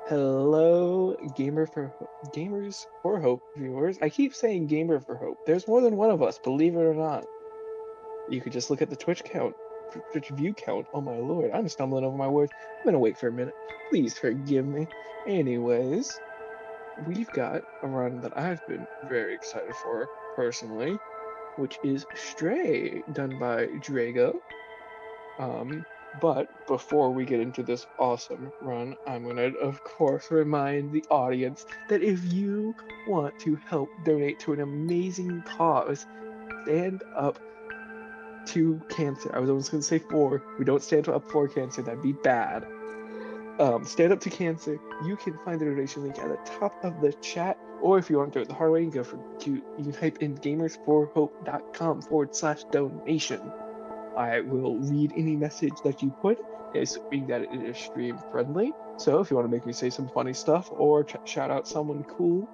Hello, Gamers for Hope viewers. I keep saying Gamer for Hope. There's more than one of us, believe it or not. You could just look at the Twitch view count. Oh my lord, I'm stumbling over my words. I'm gonna wait for a minute. Please forgive me. Anyways, we've got a run that I've been very excited for personally, which is Stray, done by Drago. But before we get into this awesome run, I'm going to, of course, remind the audience that if you want to help donate to an amazing cause, stand up to cancer. I was almost going to say for. We don't stand up for cancer. That'd be bad. Stand up to cancer. You can find the donation link at the top of the chat. Or if you want to do it the hard way, you can type in gamersforhope.com/donation. I will read any message that you put, assuming that it is stream friendly. So if you want to make me say some funny stuff or shout out someone cool,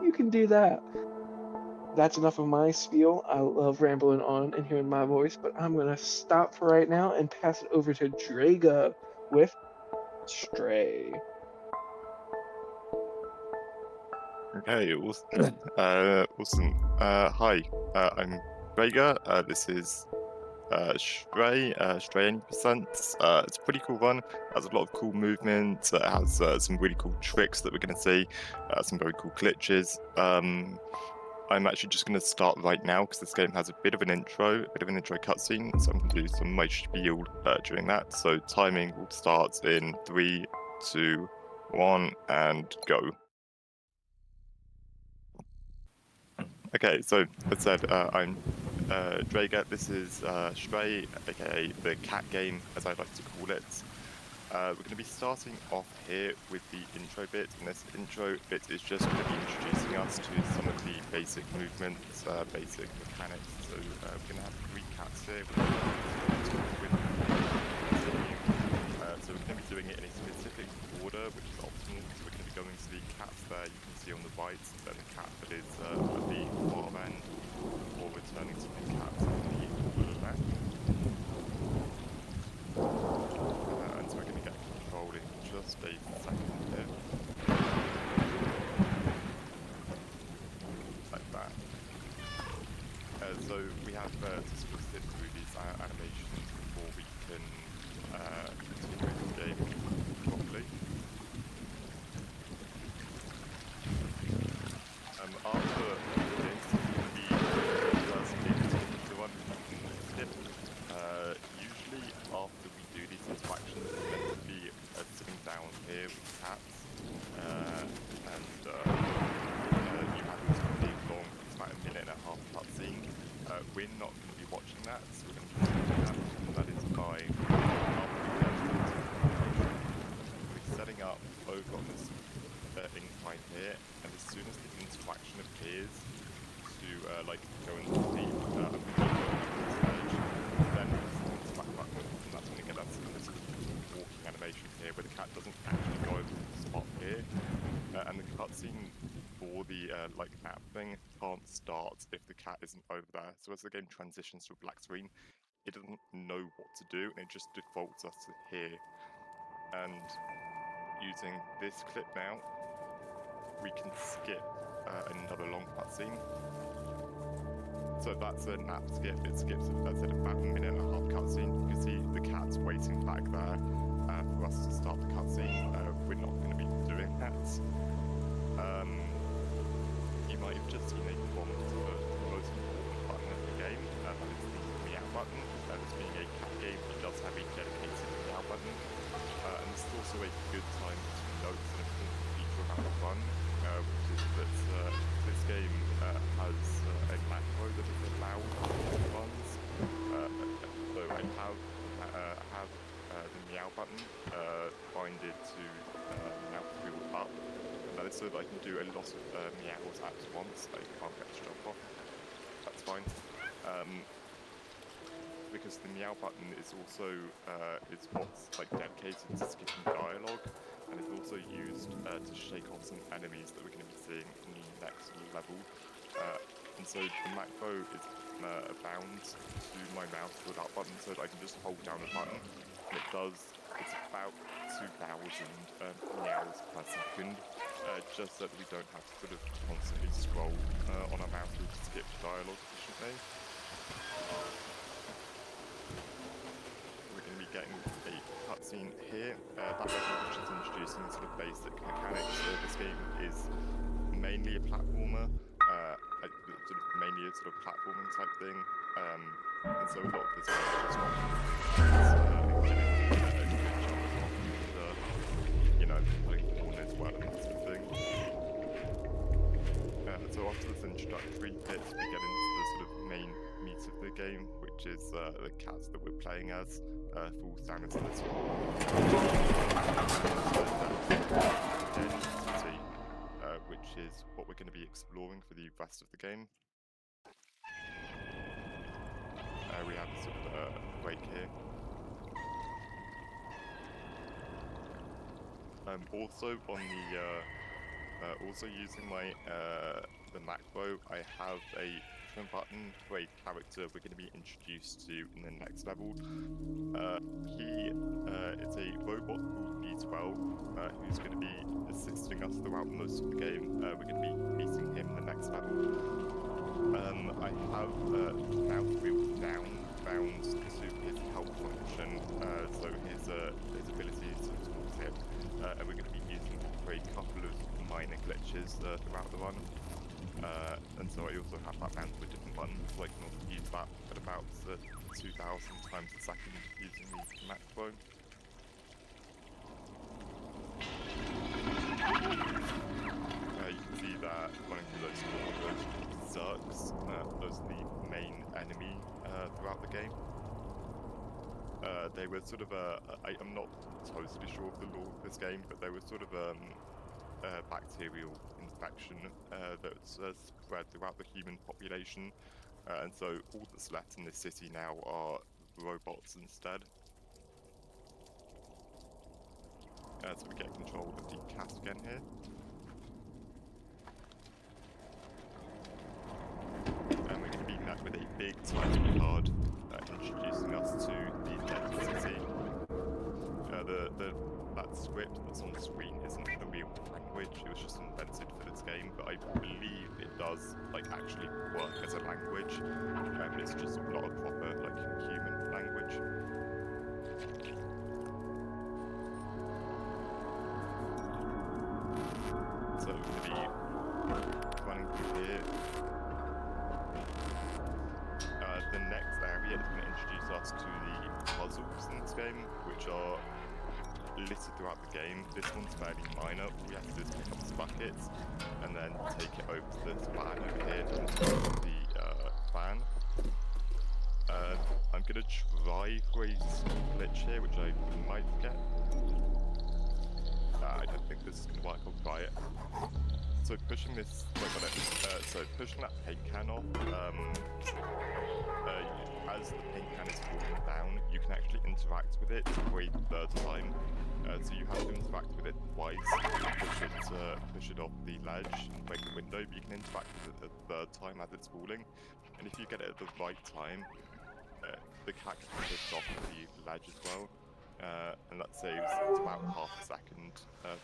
you can do that. That's enough of my spiel. I love rambling on and hearing my voice, but I'm going to stop for right now and pass it over to Draga with Stray. Okay, awesome. Awesome. Hi, I'm Draga. This is Stray, Stray 80%. It's a pretty cool one. It has a lot of cool movement. It has some really cool tricks that we're going to see, some very cool glitches. I'm actually just going to start right now because this game has a bit of an intro cutscene, so I'm going to do some of my spiel during that. So timing will start in 3, 2, 1, and go. Okay, so as said, I'm Draga. This is Stray, aka the cat game, as I like to call it. We're going to be starting off here with the intro bit, and this intro bit is just going to be introducing us to some of the basic movements, basic mechanics. So we're going to have 3 cats here. So we're going to be doing it in a specific order, which is optimal. So we're going to be going to the cats there you can see on the right, then the cat that is at the far end, or returning to the cats on the left. And so we're going to get control in just a second here. Like that. So we have to sort of sit through these animations before we can continue the game properly. After this, the first particular one we can skip. Usually after we do these interactions, we're meant to be sitting down here with cats, and you have this really long, it's about a minute and a half cutscene. We're not going to be watching that, so we're going to be watching that, and that is by we're setting up over on this incline here, and as soon as the interaction appears to like go into the stage, then it's back backwards, and that's going to get us in this walking animation here, where the cat doesn't actually go over the spot here, and the cutscene for the like map thing can't start if the cat isn't over there. So as the game transitions to a black screen, it doesn't know what to do, and it just defaults us to here. And using this clip now, we can skip another long cutscene. So that's a nap skip. It skips, that's at about a minute and a half cutscene. You can see the cat's waiting back there for us to start the cutscene. We're not going to be doing that. You might have just seen a prompt for the most important button of the game, that is the meow button. This being a cat game, it does have a dedicated meow button. And this is also a good time to note an important feature about the run, which is that this game has a macro that is allowed runs. So I have the meow button binded to mouse wheel up. That is so that I can do a lot of meows at once. I can't get to jump off. That's fine. Because the meow button is also is what's like dedicated to skipping dialogue, and it's also used to shake off some enemies that we're going to be seeing in the next level. And so the macro is bound to my mouse without button, so that I can just hold down a button, and it's about 2,000 meows per second, just so that we don't have to sort of constantly scroll on our mouse to skip dialogue efficiently. We're going to be getting a cutscene here. That level which is introducing sort of basic mechanics. So this game is mainly a platformer, sort of mainly a sort of platforming type thing, and so a lot of this is just like corners well and that sort of thing. So after this introductory bit, we get into the sort of main meat of the game, which is the cats that we're playing as. Falls down into this identity, which is what we're going to be exploring for the rest of the game. We have a sort of a break here. Also on the also using my the macro, I have a trim button for a character we're going to be introduced to in the next level. He is a robot called B12 who's going to be assisting us throughout most of the game. We're going to be meeting him in the next level. I have mouse wheel down bound to his help function, so his ability to towards him, and we're going to be using it for a couple of minor glitches throughout the run. And so I also have that bound to a different button, so I can also use that at about 2,000 times a second using the macro. You can see that running through those corridors, Zerks, those are the main enemy throughout the game. They were sort of I'm not totally sure of the lore of this game, but they were sort of bacterial infection that's spread throughout the human population, and so all that's left in this city now are robots instead. So we get control of the cat again here. And we're going to be met with a big title card introducing us to the dead city. That script that's on the screen isn't a real language, it was just invented for this game, but I believe it does actually work as a language, it's just not a proper human language. So we're going to be running through here. The next area is going to introduce us to the puzzles in this game, which are littered throughout the game. This one's fairly minor. All we have to do is pick up the buckets and then take it over to this van over here to the van. I'm going to try for a small glitch here, which I might get. I don't think this is going to work. I'll try it. So pushing this, so pushing that paint can off, as the paint can is falling down, you can actually interact with it for a third time. So you have to interact with it twice to push it off the ledge and break the window, but you can interact with it a third time as it's falling. And if you get it at the right time, the cat can push off the ledge as well. And that saves about half a second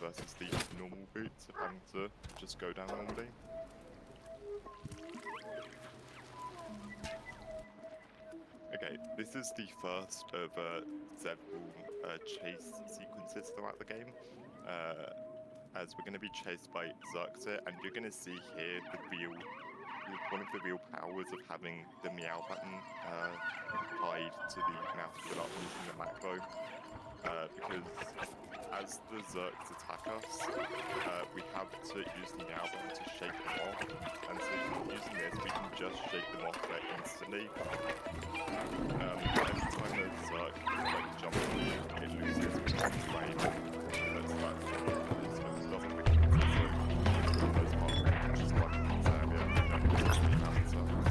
versus the normal boots of having to just go down normally. Okay, this is the first of several chase sequences throughout the game. as we're going to be chased by Xerxes, and you're going to see here one of the real powers of having the meow button tied to the mouse wheel up using the macro. Because as the Zergs attack us, we have to use the meow button to shake them off, and so using this, we can just shake them off instantly. Every time a Zerg jumps on you, it loses one frame. So that doesn't make sense. So for the most part, just like this area, we don't need to be having Zergs.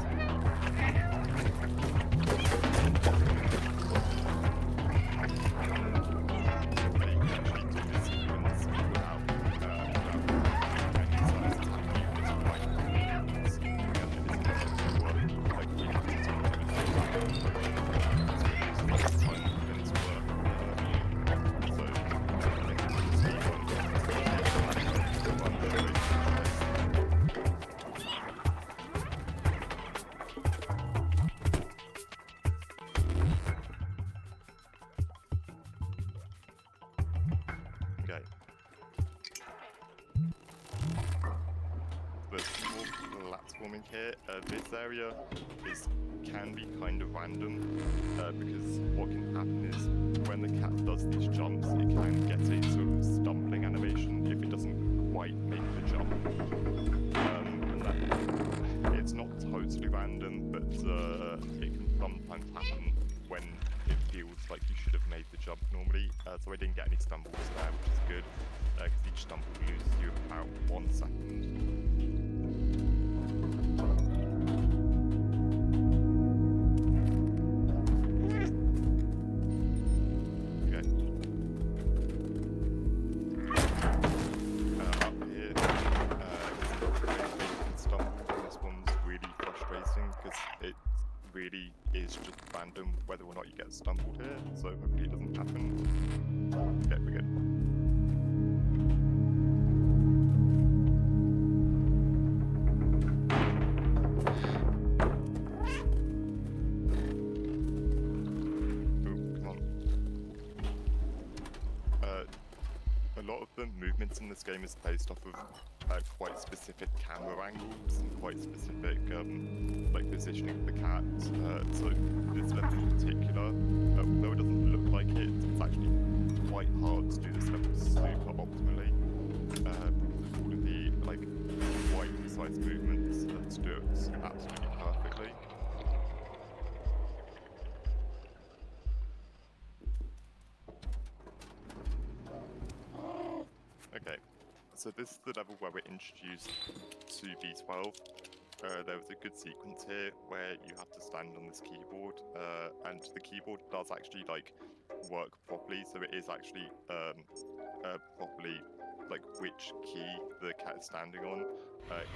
Okay. There's more platforming here. This area can be kind of random because what can happen is when the cat does these jumps, it can get a sort of stumbling animation if it doesn't quite make the jump. And that, it's not totally random, but it can sometimes happen when it feels like you should have made the jump normally. So I didn't get any stumbles there, which is good, because each stumble loses you about 1 second. Really is just random whether or not you get stumbled here, so hopefully it doesn't happen. Okay, we're good. Oh, come on. A lot of the movements in this game is based off of quite specific camera angles and quite specific positioning of the cat. So this level in particular, although it doesn't look like it, it's actually quite hard to do this level super optimally because of all of the quite precise movements to do it absolutely perfectly. Okay, so this is the level where we're introduced to B12. There was a good sequence here where you have to stand on this keyboard, and the keyboard does actually work properly, so it is actually properly which key the cat is standing on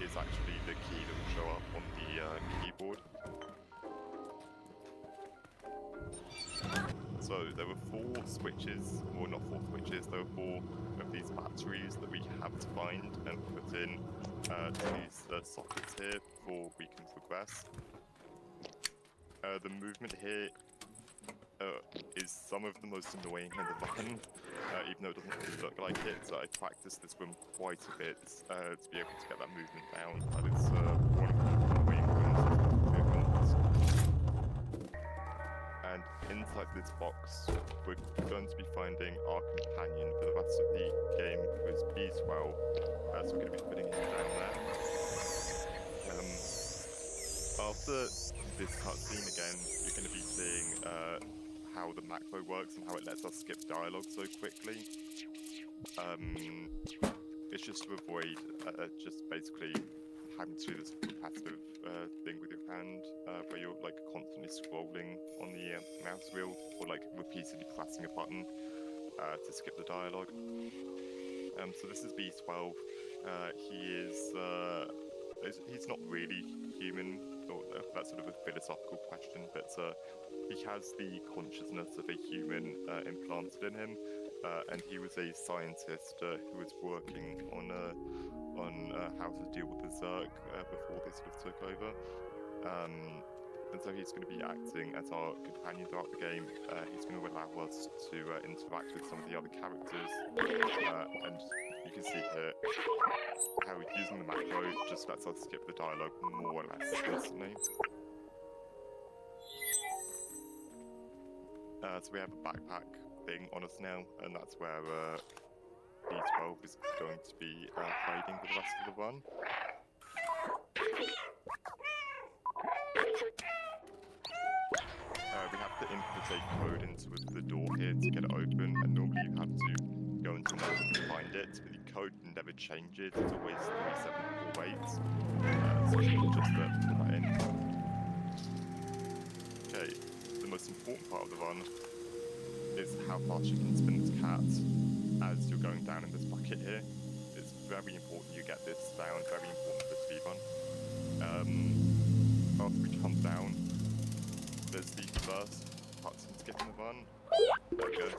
is actually the key that will show up on the keyboard. So there were 4 switches, or not 4 switches, there were 4 of these batteries that we have to find and put in to these sockets here before we can progress. The movement here is some of the most annoying in the button, even though it doesn't really look like it. So I practiced this one quite a bit to be able to get that movement down. That is one of the annoying movements. And inside this box, we're going to be finding our companion for the rest of the game, who is B12. So we're going to be putting him down there. After this cutscene again, you're going to be seeing how the macro works and how it lets us skip dialogue so quickly. It's just to avoid just basically having to do this repetitive thing with your hand where you're constantly scrolling on the mouse wheel or repeatedly pressing a button to skip the dialogue. So this is B12. He's not really human, or that's sort of a philosophical question, but he has the consciousness of a human implanted in him, and he was a scientist who was working on how to deal with the Zerg before they sort of took over. And so he's going to be acting as our companion throughout the game. He's going to allow us to interact with some of the other characters, and you can see here how using the macro just lets us skip the dialogue more or less instantly. So we have a backpack thing on us now, and that's where B12 is going to be hiding for the rest of the run. We have to input a code into the door here to get it open, and normally you have to go into mode to find it, but the code never changes, it's always 3748. So you can just put that in. Okay, the most important part of the run is how fast you can spin this cat as you're going down in this bucket here. It's very important you get this down, very important for the speed run. After we jump down, there's the first cutscene skip in the run. There we go.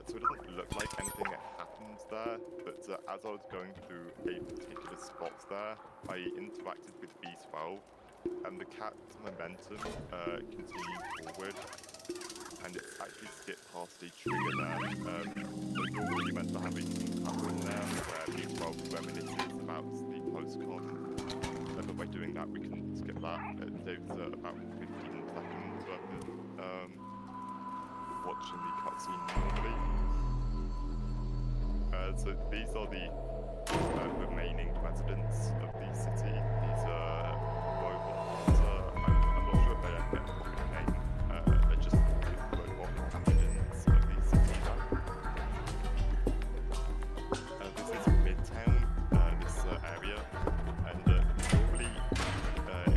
So it doesn't look like anything happens there, but as I was going through a particular spot there, I interacted with B12, and the cat's momentum continued forward, and it's actually skipped past the trigger there. So normally meant to have a cut in there where B12 reminisces about the postcard. But by doing that, we can skip that. It saves about 15 seconds worth of watching the cutscene normally. So these are the remaining residents of the city. These robots. I'm not sure if they have a name. They're just robot inhabitants of the city now. This is Midtown, this area, and normally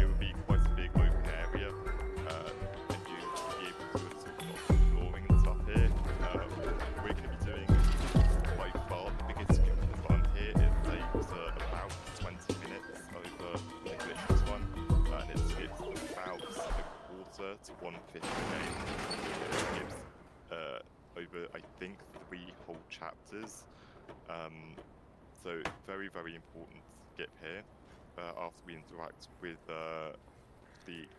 it would be quite a big open area, and you'd be able to do lots of exploring and stuff here. We're going to be doing by far the biggest skip in the run here. It takes about 20 minutes over the glitchless one, and it skips about a quarter to 1/5 game. It skips over, I think, 3 whole chapters. So very, very important skip here after we interact with the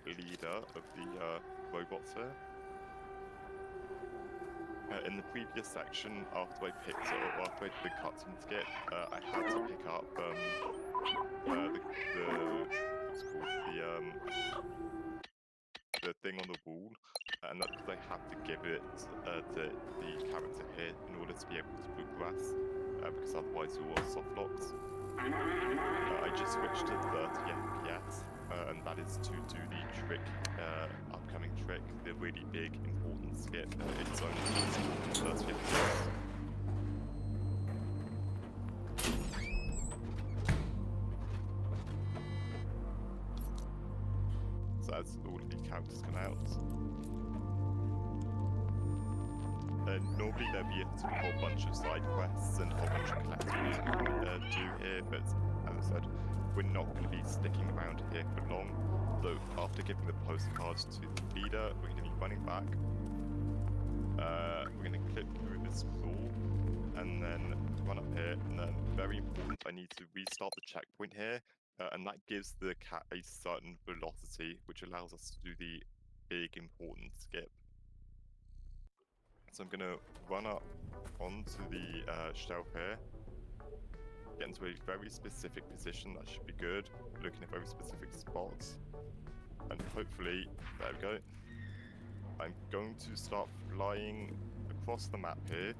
leader of the robots here. In the previous section, after I picked up, after I did the cutscene skip, I had to pick up what's called the thing on the wall, and that's because I have to give it to the character here in order to be able to progress, because otherwise you're soft locked. I just switched to 30 FPS, and that is to do the trick, upcoming trick, the really big important skip. It's only 30 FPS. So as all of the characters come out, normally there'd be a whole bunch of side quests and a whole bunch of collectibles you can do here, but as I said, we're not going to be sticking around here for long. So after giving the postcards to the leader, we're going to be running back. We're going to clip through this floor and then run up here, and then very important, I need to restart the checkpoint here, and that gives the cat a certain velocity, which allows us to do the big important skip. So I'm going to run up onto the shelf here, get into a very specific position, that should be good, looking at very specific spots, and hopefully, there we go. I'm going to start flying across the map here,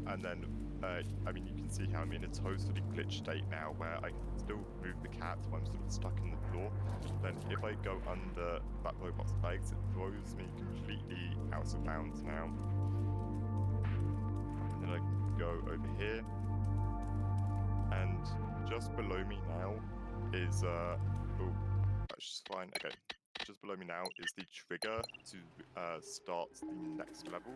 and then, I mean, you can see how I'm in a totally glitched state now, where I can still move the cat while I'm sort of stuck in the floor. Then if I go under that robot's legs, it throws me completely out of bounds now. And then I can go over here, and just below me now is, oh, that's just fine, okay. Just below me now is the trigger to start the next level.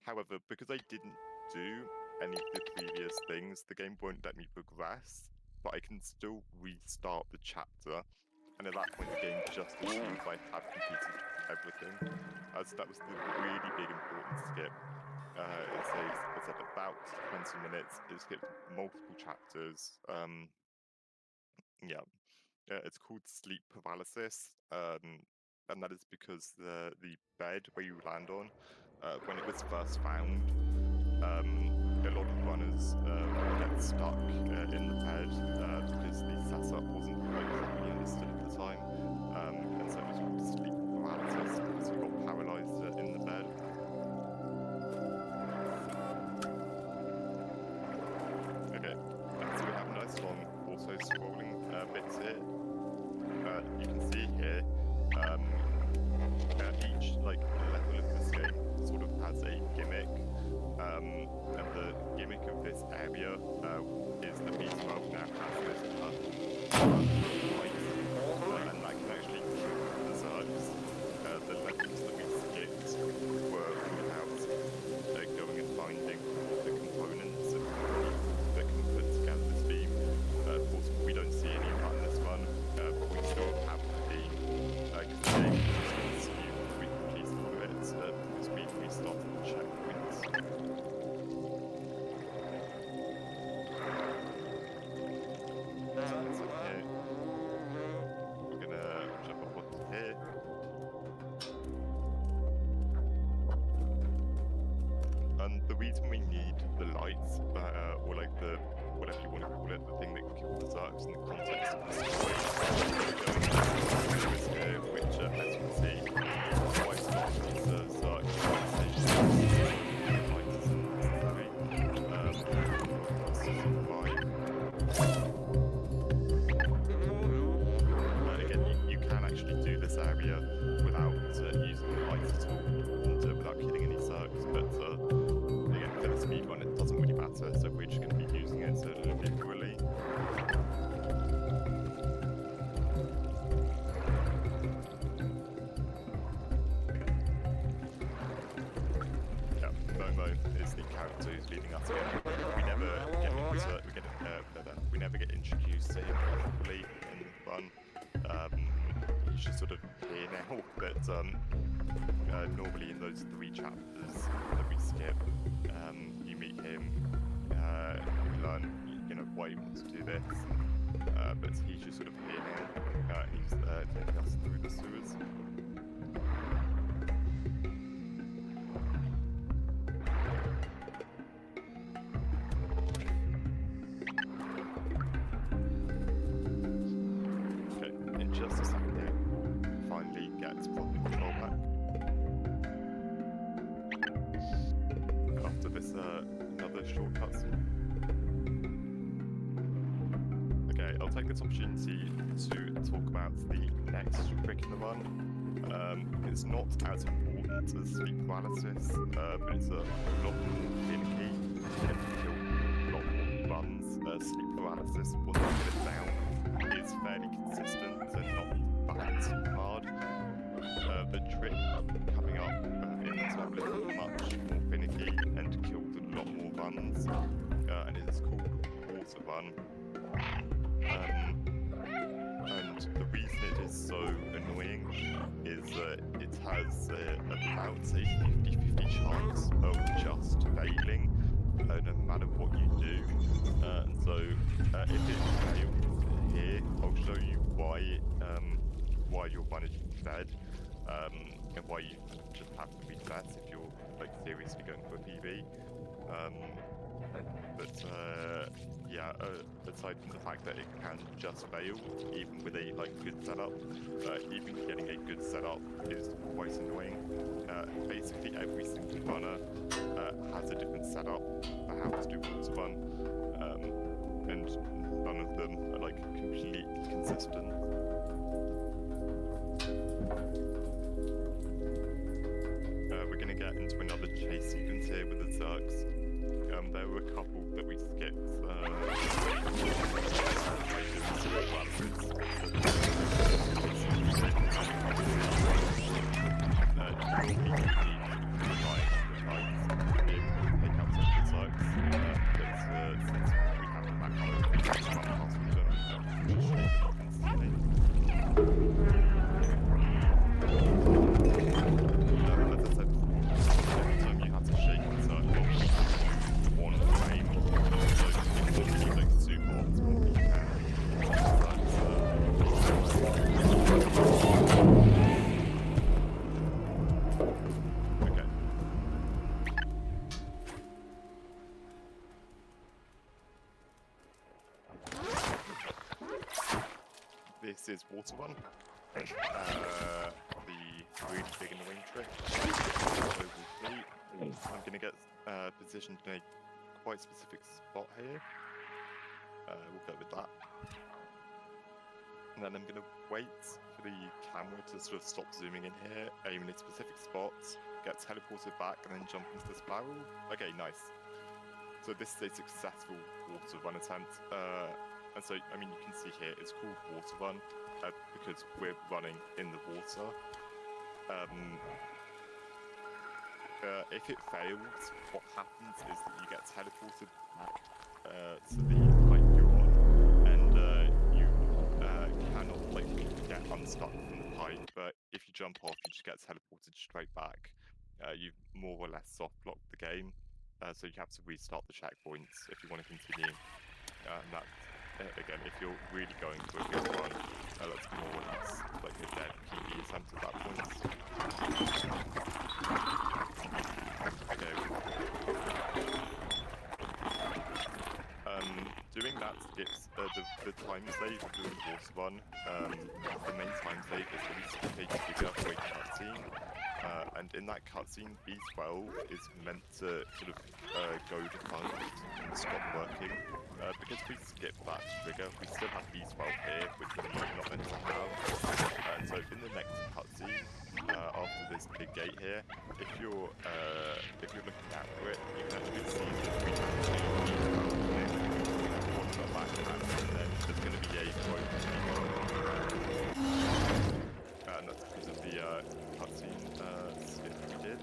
However, because I didn't do any of the previous things, the game won't let me progress, but I can still restart the chapter, and at that point the game just assumes I have completed everything. So that was the really big important skip. It says it's at about 20 minutes, it skipped multiple chapters. Yeah, it's called sleep paralysis, and that is because the bed where you land on when it was first found, a lot of runners get stuck in the bed because the setup wasn't quite properly understood at the time, and so it was called sleep paralysis because you got paralysed in the bed. Okay, so we have a nice long auto-scrolling bits here. You can see here, each level of this game sort of has a gimmick, and the gimmick of this area is the B12 now has this light, and that can actually kill the Zergs. The levels that we skipped were without going and finding the components that can put together this beam. Of course, we don't see any of that in this one, but we still have the beam, because the game just wants you to complete all of it, because we restarted the checkpoints. So here, we're gonna jump up onto here. And the reason we need the lights, or like the, whatever you want to call it, the thing that can kill the Zergs in the context of the story, here, which, as you can see, wipes off these Zergs, lights isn't necessary, again, you can actually do this area without using the lights at all, and without killing any Zergs, but again, for the speed run, it doesn't really matter, so we're just going to be using it liberally. Yeah, Momo is the character who's leading us again. We never get introduced to him properly in the run. He's just sort of here now, but normally in those 3 chapters that we skip, you meet him, you learn, why he wants to do this, but he's just sort of here now. He's taking us through the sewers. Okay, in just a second here, finally gets proper control back. After this, another short cutscene. Okay, I'll take this opportunity to talk about the next trick in the run. It's not as important as sleep paralysis, but it's a lot more finicky and kill a lot more runs. Sleep paralysis, once you get it down, is fairly consistent and not that hard. The trick coming up in this level is much more finicky and kills a lot more runs, and it is called Water Run. And the reason it is so annoying is that it has about a 50-50 chance of just failing, no matter what you do. And so if it fails here, I'll show you why your run is dead, and why you just have to reset if you're seriously going for a PB. Yeah, aside from the fact that it can just fail, even with a good setup, even getting a good setup is quite annoying. Basically, every single runner has a different setup for how to do Water Run, and none of them are completely consistent. We're gonna get into another chase sequence here with the Zergs. There were a couple that we skipped. One frame, so you can like super optimal you can. this is Water One. The really big and annoying trick. Global fleet. I'm going to get positioned in a quite specific spot here. We'll go with that. And then I'm going to wait for the camera to sort of stop zooming in here, aim in a specific spot, get teleported back, and then jump into this barrel. Okay, nice. So this is a successful water run attempt. And so, I mean, you can see here, it's called water run because we're running in the water. If it fails, what happens is that you get teleported back to the pipe you're on, and you cannot like get unstuck from the pipe. But if you jump off, you just get teleported straight back. You've more or less soft blocked the game, so you have to restart the checkpoints if you want to continue. And that, again, if you're really going for a good run, that's more or less like a dead PB attempt at that point. Okay. Doing that skips the time save of doing the water run. The main time save is that we skip a bigger wait cutscene. And in that cutscene, B12 is meant to sort of go defunct and stop working. Because we skip that trigger, we still have B12 here, which we're not meant to have. So in the next cutscene, after this big gate here, if you're looking out for it, you can actually see that we have a back and then there's going to be a broken and that's because of the cutscene skip we did.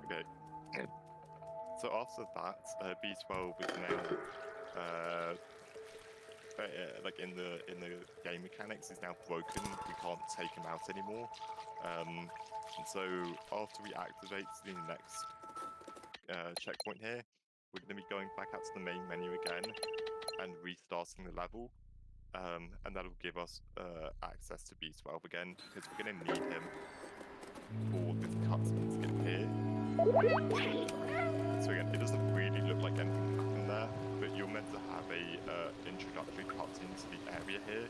Okay. So after that, B12 is now like in the game mechanics is now broken. We can't take him out anymore. And so after we activate the next checkpoint here, we're going to be going back out to the main menu again and restarting the level. And that'll give us access to B12 again because we're going to need him for this cutscene skip here. So again, it doesn't really look like anything happened there, but you're meant to have a introductory cutscene to the area here,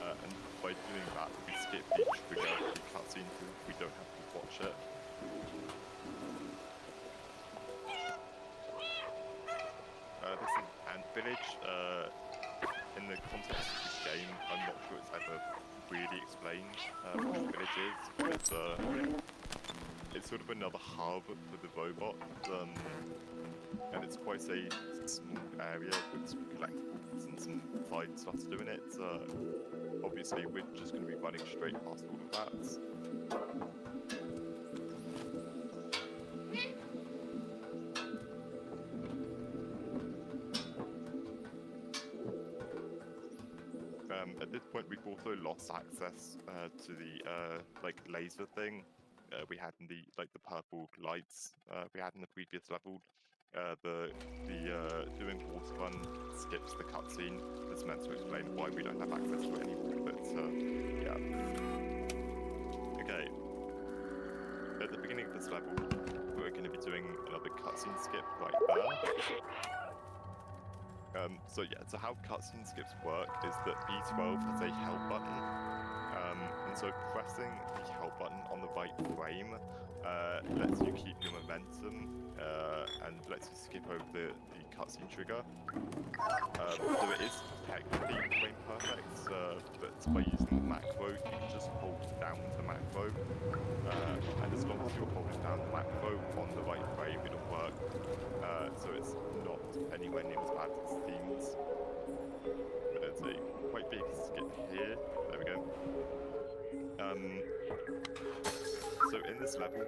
and by doing that, we skip the trigger of the cutscene so we don't have to watch it. This is Ant Village. In the context of this game, I'm not sure it's ever really explained what the village is, but it's sort of another hub for the robot, and it's quite a small area with some collectibles and some side stuff to do in it. Obviously, we're just going to be running straight past all of that. At this point, we've also lost access to the like laser thing we had in the purple lights we had in the previous level. Doing water run skips the cutscene. That's meant to explain why we don't have access to it anymore. But yeah. Okay. At the beginning of this level, we're going to be doing another cutscene skip right there. So yeah, so how cutscene skips work is that B12 has a help button, and so pressing the help button on the right frame lets you keep your momentum and lets you skip over the cutscene trigger. So it is technically frame perfect, but by using the macro, you can just hold down the macro, and as long as you're holding down the macro on the right frame, it'll work. So it's not anywhere near as bad as it seems. But it's a quite big skip here. There we go. So in this level,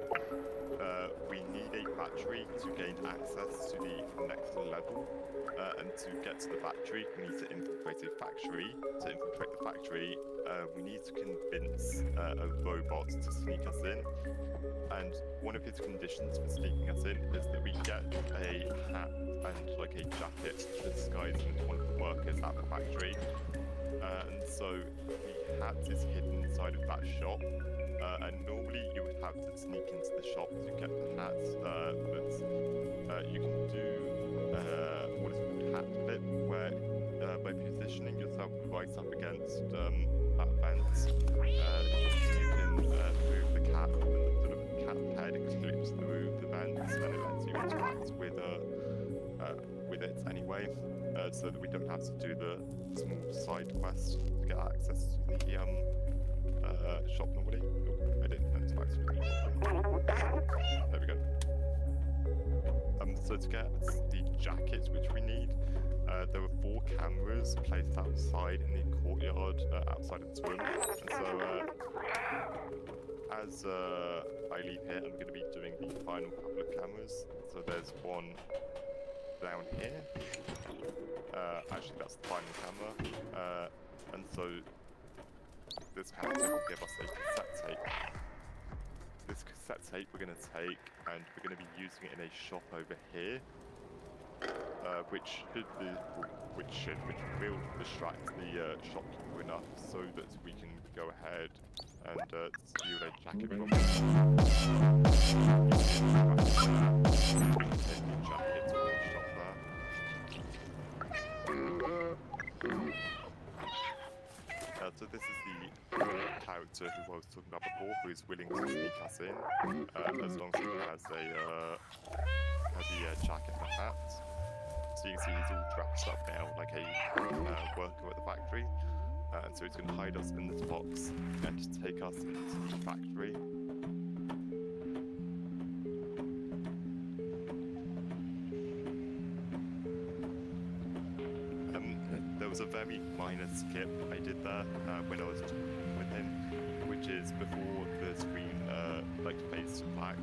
we need a battery to gain access to the next level, and to get to the battery, we need to infiltrate a factory. To infiltrate the factory, we need to convince a robot to sneak us in, and one of his conditions for sneaking us in is that we get a hat and like a jacket to disguise him as one of the workers at the factory. And so the hat is hidden inside of that shop. And normally you would have to sneak into the shop to get the hat, but you can do what is called hat flip, where by positioning yourself right up against that fence, you can move the cap, and the sort of cap head clips through the vents, and it lets you interact with it anyway, so that we don't have to do the small side quest to get access to the shop normally. Oh, I didn't interact with people. There we go. So to get the jacket which we need, there were 4 cameras placed outside in the courtyard outside of this room. And so as I leave here, I'm going to be doing the final couple of cameras. So there's one down here. Actually, that's the final camera. And so this camera will give us a cassette tape. This cassette tape we're going to take, and we're going to be using it in a shop over here, which will distract the shopkeeper enough so that we can go ahead and steal a jacket from him. Take the jacket from the shop there. So this is the character who I was talking about before, who is willing to sneak us in, as long as he has the jacket and the hat. So you can see he's all dressed up now like a worker at the factory. And so he's going to hide us in this box and take us into the factory. There was a very minor skip I did there when I was talking with him, which is before the screen fades to black,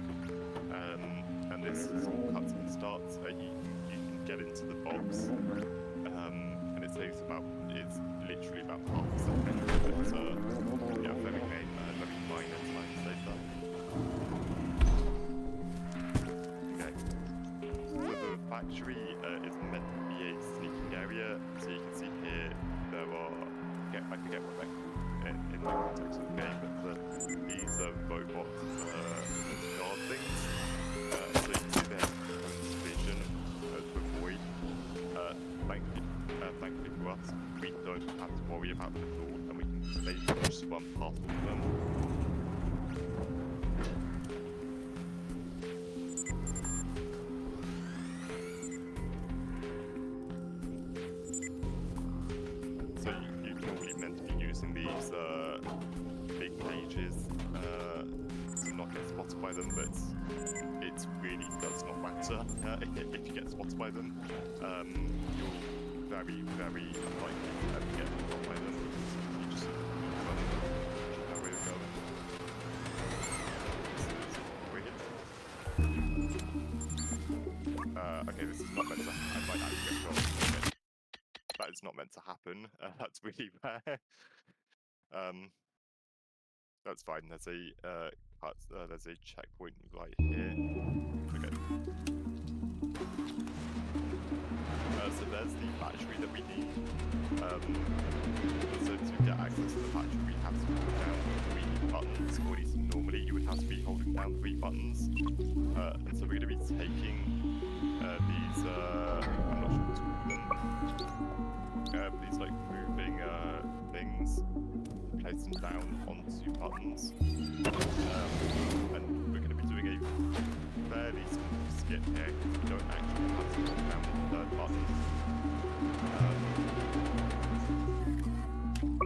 and this small cutscene starts. You can get into the box, and it's literally about half a second. It's very minor time saver. Okay. So the factory is meant to be a sneaking area, so you can see here there are, I forget what they're called in the context of the game, but these are robots guard things. So you can see there's vision to avoid. Thankfully for us, we don't have to worry about them at all, and we can basically just run past all of them. So you're probably meant to be using these big cages to not get spotted by them, but it really does not matter if you get spotted by them. You're very, very unlikely to ever get spotted by them. You just know where you're going. This is weird. Okay, this is not meant to. I might actually get shot. Okay. That is not meant to happen. That's really rare. That's fine. There's a checkpoint right here. Okay. So there's the battery that we need. So to get access to the battery, we have to hold down 3 buttons. Or at least normally you would have to be holding down 3 buttons. And so we're going to be taking these. I'm not sure what to call them. These moving things. Place them down onto buttons, and we're going to be doing a fairly small skip here because we don't actually have to hold down the 3rd button.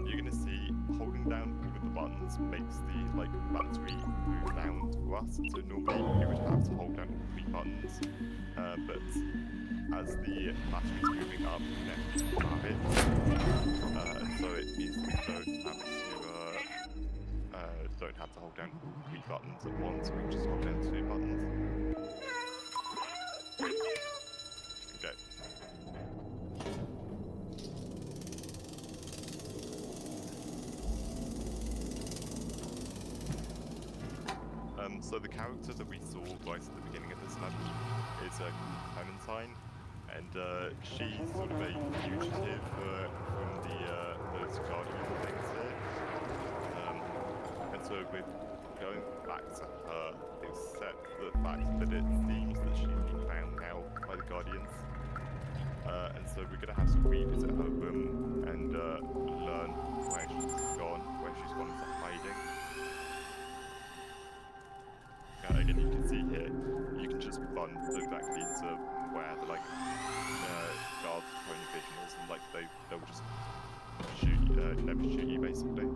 You're going to see holding down all of the buttons makes the battery move down to us. So normally you would have to hold down all 3 buttons, but as the battery is moving up, we never have it, and so it means we don't have to hold down all 3 buttons at once. We can just hold down 2 buttons. Okay. So the character that we saw right at the beginning of this level is Clementine. and she's sort of a fugitive from those guardian things here. And so we're going back to her, except for the fact that it seems that she's been found now by the guardians. And so we're going to have to revisit her room and learn where she's gone into hiding. Again, you can see here, you can just run directly into where the guards throwing visuals, and they'll just shoot you, never shoot you basically.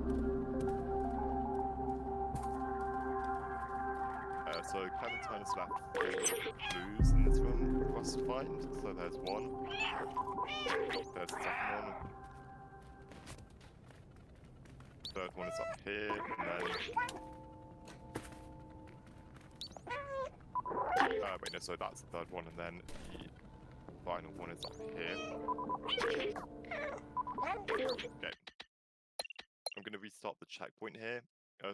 So Clementine has left 4 clues in this room for us to find. So there's one, there's the second one, third one is up here, and then wait, no, so that's the third one, and then the final one is up here. Okay. I'm going to restart the checkpoint here.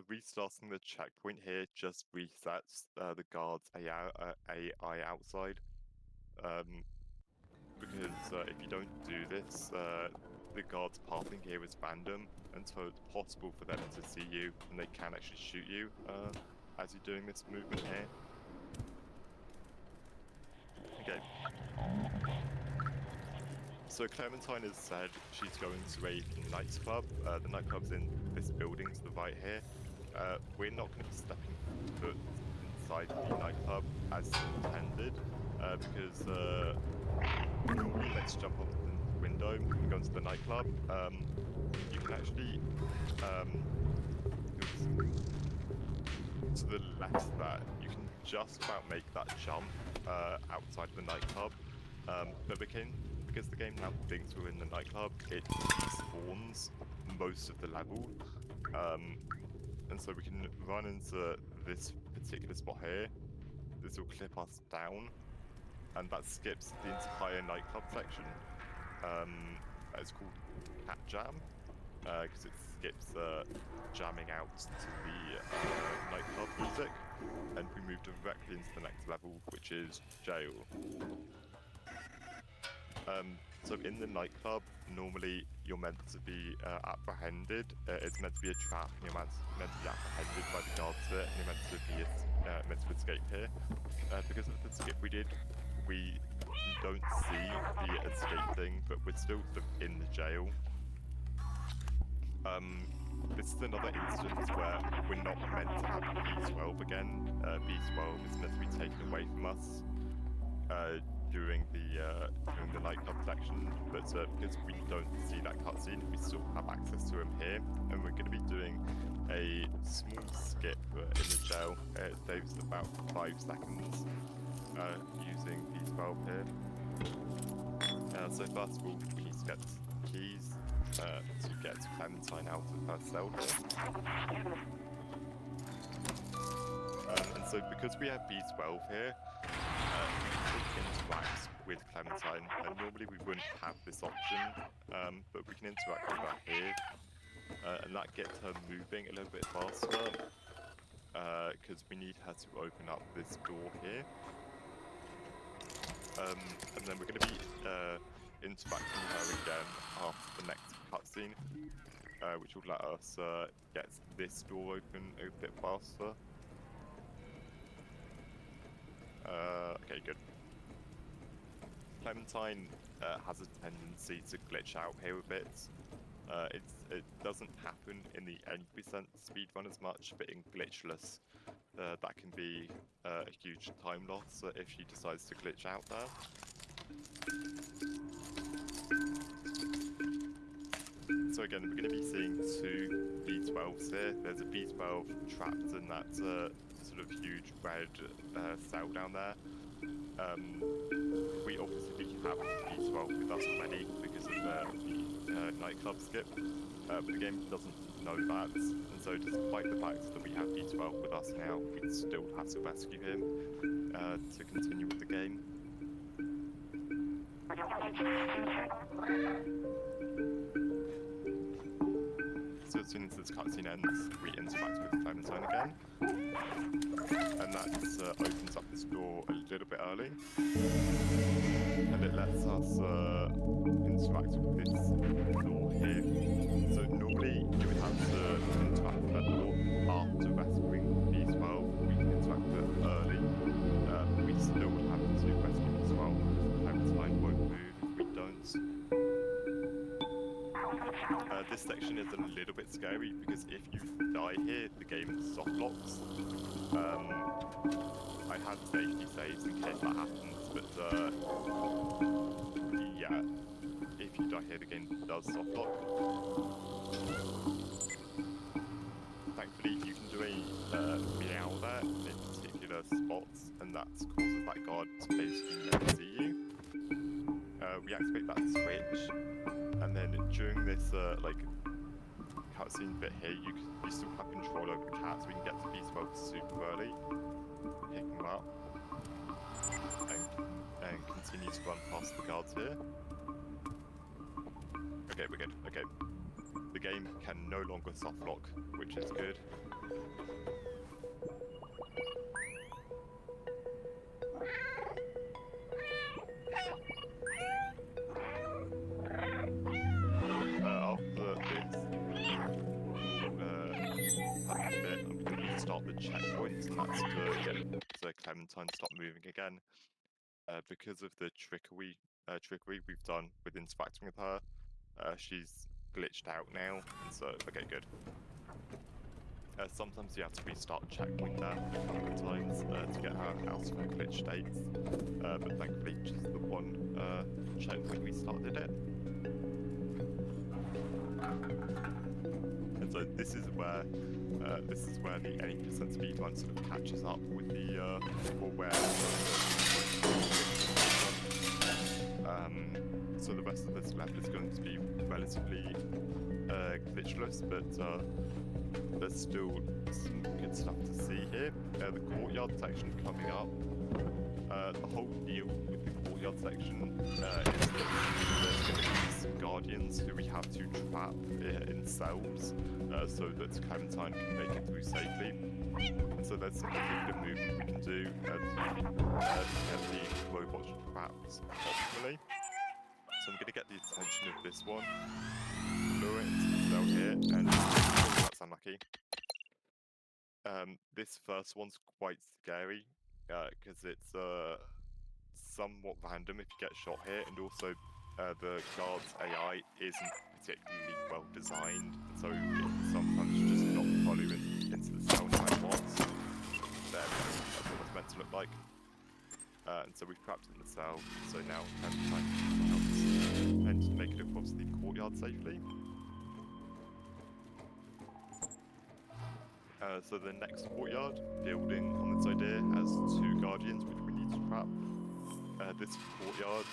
Restarting the checkpoint here just resets the guard's AI outside. Because if you don't do this, the guard's pathing here is random, and so it's possible for them to see you, and they can actually shoot you as you're doing this movement here. Okay. So Clementine has said she's going to a nightclub. The nightclub's in this building to the right here. We're not going to be stepping foot inside the nightclub as intended, because normally let's jump off the window and go into the nightclub. You can actually to the left there. You can just about make that jump outside the nightclub, but because the game now thinks we're in the nightclub, it spawns most of the level, and so we can run into this particular spot here. This will clip us down, and that skips the entire nightclub section. It's called Cat Jam, because it skips jamming out to the nightclub music, and we move directly into the next level, which is jail. So in the nightclub, normally you're meant to be apprehended. It's meant to be a trap, and you're meant to be apprehended by the guards here, and you're meant to escape here. Because of the skip we did, we don't see the escape thing, but we're still sort of in the jail. This is another instance where we're not meant to have B12 again. B12 is meant to be taken away from us during the nightclub section, but because we don't see that cutscene, we still have access to him here, and we're going to be doing a small skip in the jail. It saves about 5 seconds using B12 here. So first of all, we need to get keys to get Clementine out of her cell here. And so because we have B12 here, it interacts with Clementine. Normally we wouldn't have this option, but we can interact with her here, and that gets her moving a little bit faster, because we need her to open up this door here. And then we're going to be interacting with her again after the next cutscene, which will let us get this door open a bit faster. Okay, good. Clementine has a tendency to glitch out here a bit. It doesn't happen in the N% speedrun as much, but in glitchless, that can be a huge time loss if she decides to glitch out there. So again, we're going to be seeing 2 B12s here. There's a B12 trapped in that sort of huge red cell down there. We obviously have B12 with us already because of the nightclub skip, but the game doesn't know that, and so despite the fact that we have B12 with us now, we still have to rescue him to continue with the game. So as soon as this cutscene ends, we interact with Clementine again, and that opens up this door a little bit early. And it lets us interact with this door here. So normally you would have to interact with that door after rescuing B12. We can interact with it early. We still would have to rescue B12 because Clementine won't move if we don't. This section is a little bit scary because if you die here, the game soft locks. I had safety saves in case that happens, but yeah, if you die here, the game does soft lock. Thankfully, you can do a meow there in particular spots, and that causes that guard to basically never see you. We activate that switch, and then during this like cutscene bit here, you still have control over the cat, so we can get to B12 super early, pick him up, and continue to run past the guards here. Okay, we're good. Okay. The game can no longer soft lock, which is good. After this bit, I'm going to start the checkpoint, and that's to get Clementine to stop moving again. Because of the trickery we've done with interacting with her, she's glitched out now, and so okay, good. Sometimes you have to restart checkpoint there a couple of times to get her out of her glitch states, but thankfully just the one checkpoint we started it. And so this is where the 80% speed run sort of catches up with the or where. So the rest of this level is going to be relatively glitchless, but there's still some good stuff to see here. The courtyard section coming up. The whole deal with the courtyard section is that there's going to be some guardians who we have to trap in cells so that Clementine can make it through safely. And so there's some particular movement we can do to get the robots trapped optimally. So I'm going to get the attention of this one, lure it into the cell here, and that's unlucky. This first one's quite scary because it's somewhat random if you get shot here, and also the guard's AI isn't particularly well designed, so it can sometimes just not follow into the cell no matter what. There, that's what it's meant to look like. And so we've trapped it in the cell, so now time to and make it across the courtyard safely. So the next courtyard building on this idea has 2 guardians which we need to trap. This courtyard,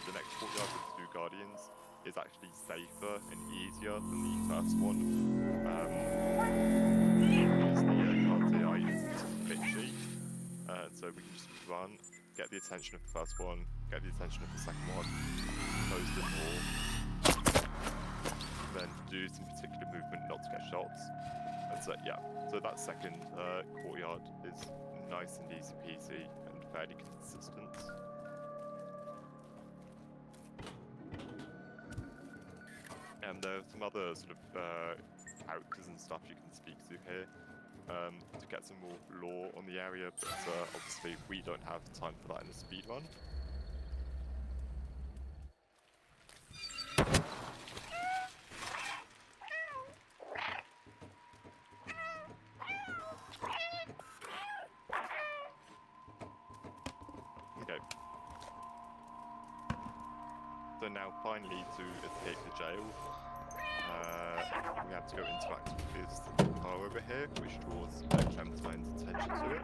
the next courtyard with 2 guardians, is actually safer and easier than the first one. Because the guard's AI isn't glitchy, so we can just run, get the attention of the first one, get the attention of the second one, close the door, then do some particular movement not to get shots. And so yeah, so that second courtyard is nice and easy peasy and fairly consistent. And there are some other sort of characters and stuff you can speak to here to get some more lore on the area, but obviously we don't have time for that in a speedrun. Okay. So now finally to escape the jail, we have to go interact with this car over here, which draws Clementine's attention to it.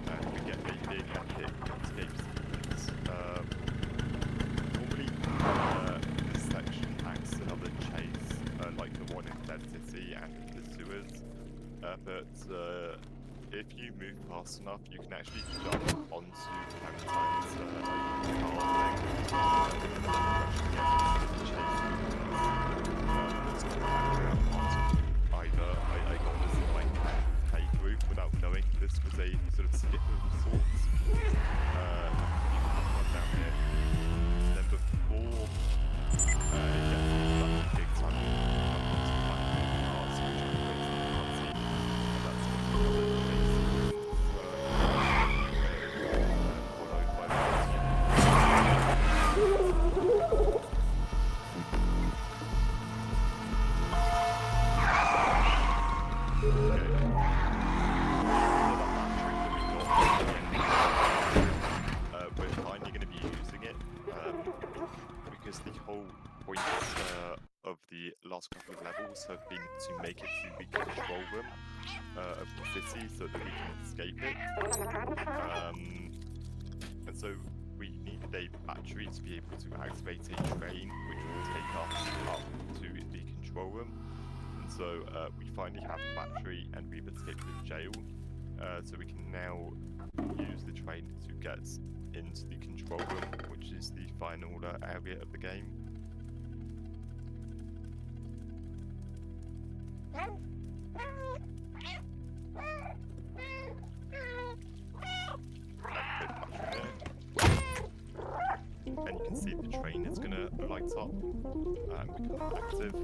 And we get a big epic escape sequence. Normally, this section acts as another chase, like the one in Dead City and in the sewers. But if you move fast enough, you can actually jump onto Clementine's car either I got this in my playthrough without knowing this was a sort of skip of sorts. You can goals have been to make it to the control room of the city so that we can escape it. And so we needed a battery to be able to activate a train which will take us up to the control room. And so we finally have the battery and we've escaped the jail. So we can now use the train to get into the control room, which is the final area of the game. And you can see the train is going to light up and become active.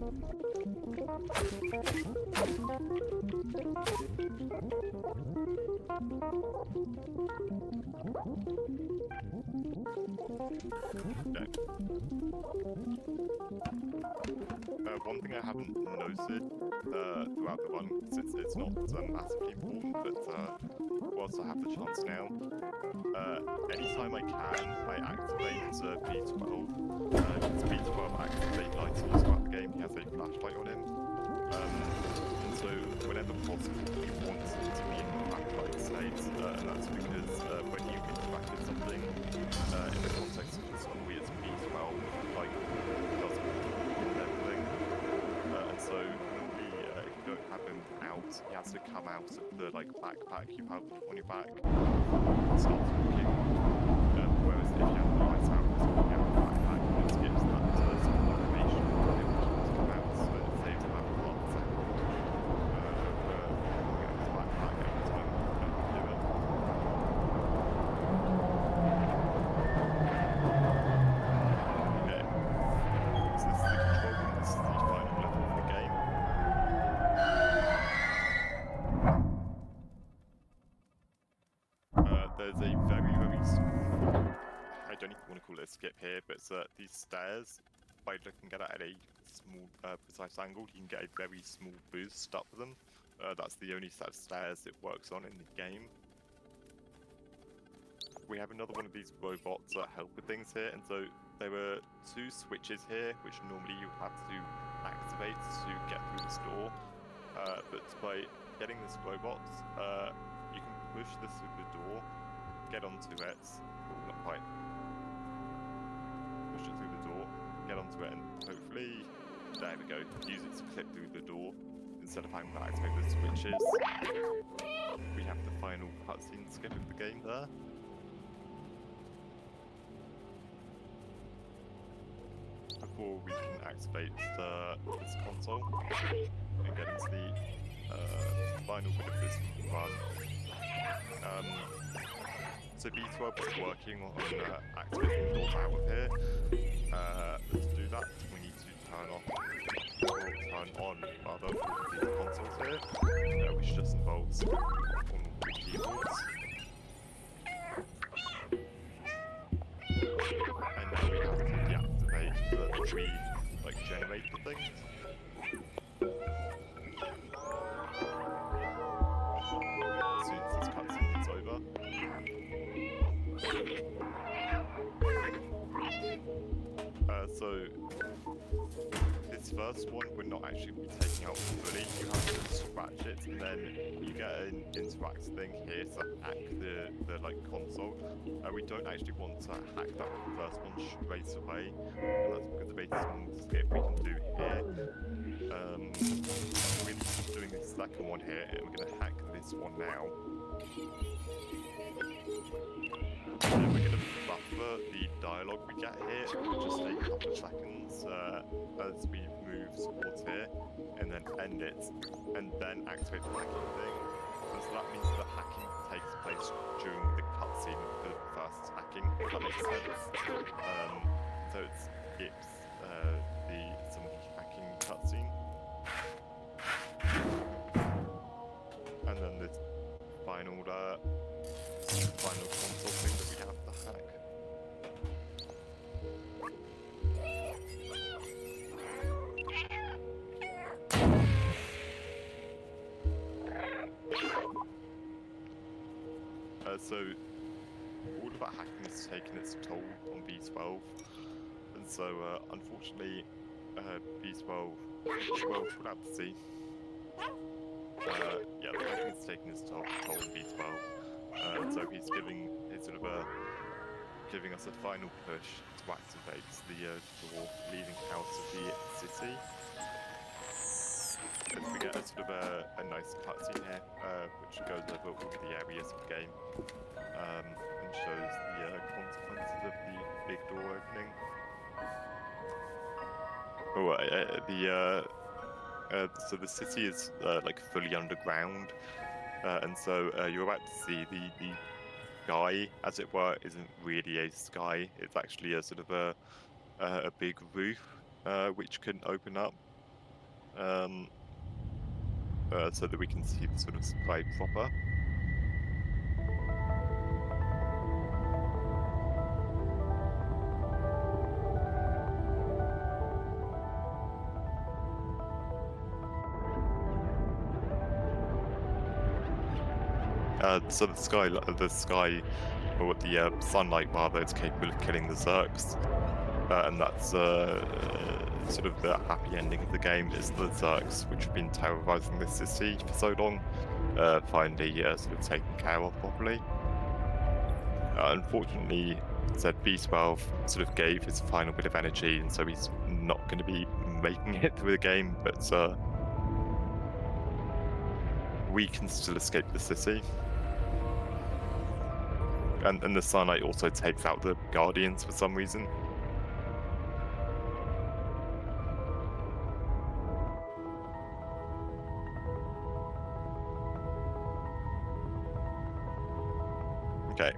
One thing I haven't noted throughout the run, since it's not massively important, but whilst I have the chance now, anytime I can, I activate B12. Because B12 activate lights all throughout the game. He has a flashlight on him. And so whenever possible, you want him to be in the flashlight state, and that's because when you interact with something in the context of the story, it's B12, like, does everything. And so normally, if you don't have him out, he has to come out of the backpack you have on your back and start talking. Whereas if you have the lights out, it's when you have the backpack, it gives that sort of animation for him to come out, so it saves about half a second of coming out of his backpack every time you do it. Okay. So this is the control room, this is the final level of the game. There's a very, very small, I don't even want to call it a skip here, but it's these stairs. By looking at it at a small, precise angle, you can get a very small boost up them. That's the only set of stairs it works on in the game. We have another one of these robots that help with things here, and so there were two switches here, which normally you have to activate to get through this door. But by getting this robot, you can push this through the door, get onto it, not quite, push it through the door, get onto it, and hopefully, there we go, use it to clip through the door, instead of having to activate the switches. We have the final cutscene skip of the game there. Before we can activate this console and get into the final bit of this run. So B12 is working on activating the doors out of here. To do that, we need to turn on rather these consoles here, which just involves on the keyboards. And now we have to deactivate the regenerate the things. As soon as this cutscene is over. So this first one we're not actually taking out fully. You have to scratch it, and then you get an interact thing here to hack the console. We don't actually want to hack that first one straight away, and that's because of a small skip we can do here. We're doing the second one here, and we're going to hack this one now. And then we're going to buffer the dialogue we get here for just a couple of seconds as we move towards here, and then end it, and then activate the hacking thing. And so that means the hacking takes place during the cutscene for the first hacking, if that makes sense. So it skips some of the hacking cutscene. And then this final console thing that we have to hack. So all of that hacking has taken its toll on B12, and so unfortunately B12 Well, we'll have to see. Yeah, the Viking is taking his toll on B12, and so he's giving us a final push to activate the door leading out of the city. And we get a sort of a nice cutscene here, which goes over all the areas of the game, and shows the consequences of the big door opening. So the city is like fully underground, and so you're about to see the sky, as it were, isn't really a sky. It's actually a sort of a big roof, which can open up, so that we can see the sort of sky proper. So the sky, or the sunlight rather, is capable of killing the Zergs, and that's sort of the happy ending of the game. Is the Zergs, which have been terrorizing this city for so long, finally sort of taken care of properly. Unfortunately, said B12 sort of gave his final bit of energy, and so he's not going to be making it through the game. But we can still escape the city. And the sunlight also takes out the Guardians for some reason. Okay.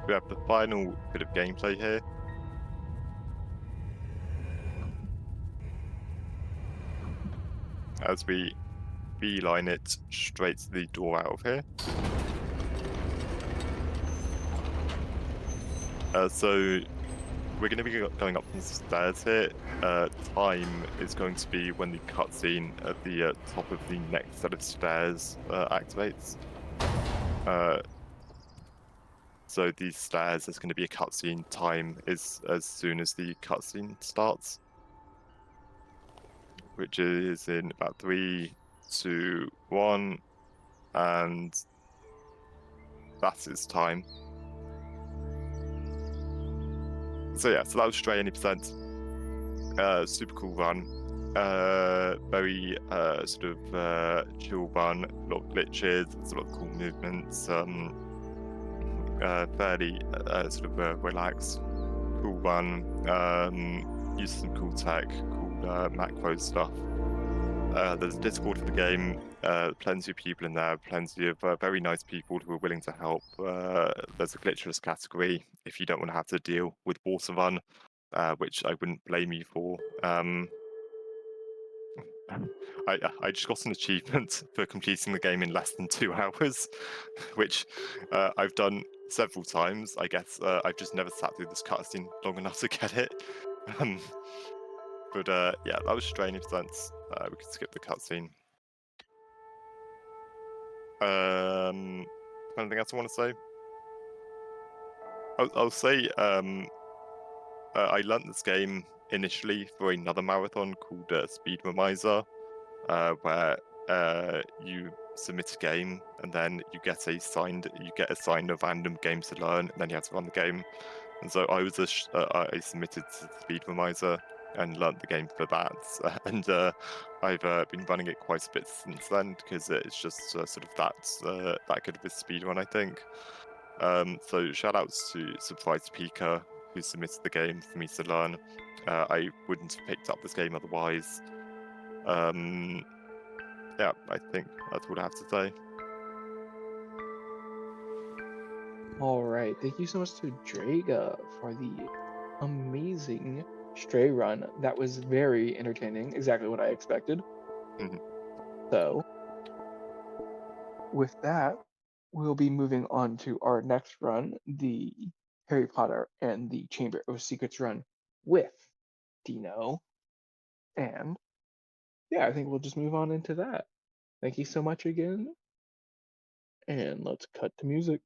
We have the final bit of gameplay here. As we beeline it straight to the door out of here. So we're going to be going up the stairs here. Time is going to be when the cutscene at the top of the next set of stairs activates. So these stairs, there's going to be a cutscene. Time is as soon as the cutscene starts, which is in about 3, 2, 1, and that is time. So yeah, so that was Stray 80%. Super cool run. Very sort of chill run. A lot of glitches, a lot of cool movements. Fairly sort of relaxed, cool run. Used some cool tech, cool macro stuff. There's a Discord for the game, plenty of people in there, plenty of very nice people who are willing to help. There's a glitchless category if you don't want to have to deal with water run, which I wouldn't blame you for. I just got an achievement for completing the game in less than 2 hours, which I've done several times. I guess I've just never sat through this cutscene long enough to get it. But yeah, that was Stray 80%. We could skip the cutscene. Anything else I want to say? I'll say I learnt this game initially for another marathon called Speedrunmizer, where you submit a game and then you get assigned a random game to learn, and then you have to run the game. And so I submitted to Speedrunmizer and learnt the game for that, and I've been running it quite a bit since then because it's just sort of that good of a speedrun, I think. So shout outs to Surprise Pika, who submitted the game for me to learn. I wouldn't have picked up this game otherwise. Yeah, I think that's what I have to say. All right. Thank you so much to Draga for the amazing Stray run. That was very entertaining. Exactly what I expected. Mhm. So, with that, we'll be moving on to our next run, the Harry Potter and the Chamber of Secrets run with Dino. And yeah, I think we'll just move on into that. Thank you so much again. And let's cut to music.